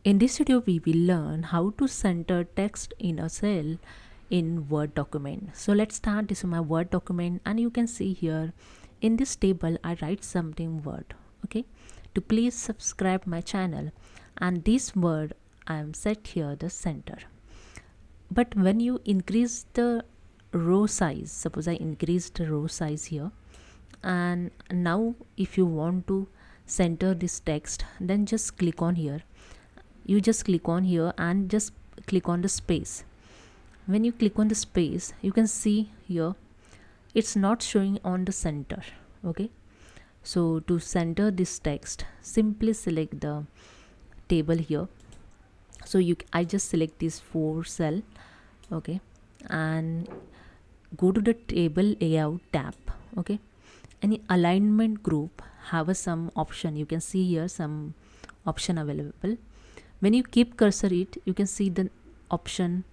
In this video, we will learn how to center text in a cell in Word document. So let's start. This is my Word document, and you can see here in this table I write something word. Okay, to please subscribe my channel, and this word I am set here the center. But when you increase the row size, suppose I increase the row size here, and now if you want to center this text, then just click on here. You just click on here and just click on the space. When you click on the space, you can see here it's not showing on the center. Okay, so to center this text, simply select the table here. So I just select this 4 cell. Okay, and go to the table layout tab. Okay, any alignment group have some option. You can see here some option available. When you keep cursor it, you can see the option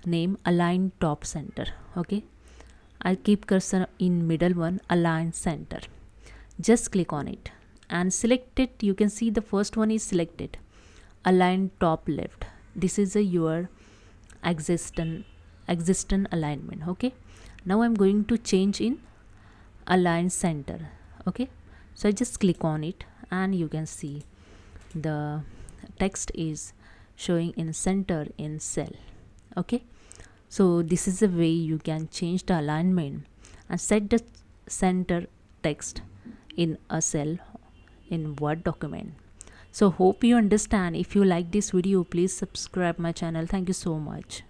name align top center. Okay, I'll keep cursor in middle one, align center. Just click on it and select it. You can see the first one is selected, align top left. This is your existent alignment. Okay, now I'm going to change in align center. Okay, so I just click on it and you can see the text is showing in center in cell. Okay, so this is a way you can change the alignment and set the center text in a cell in Word document. So hope you understand. If you like this video, please subscribe my channel. Thank you so much.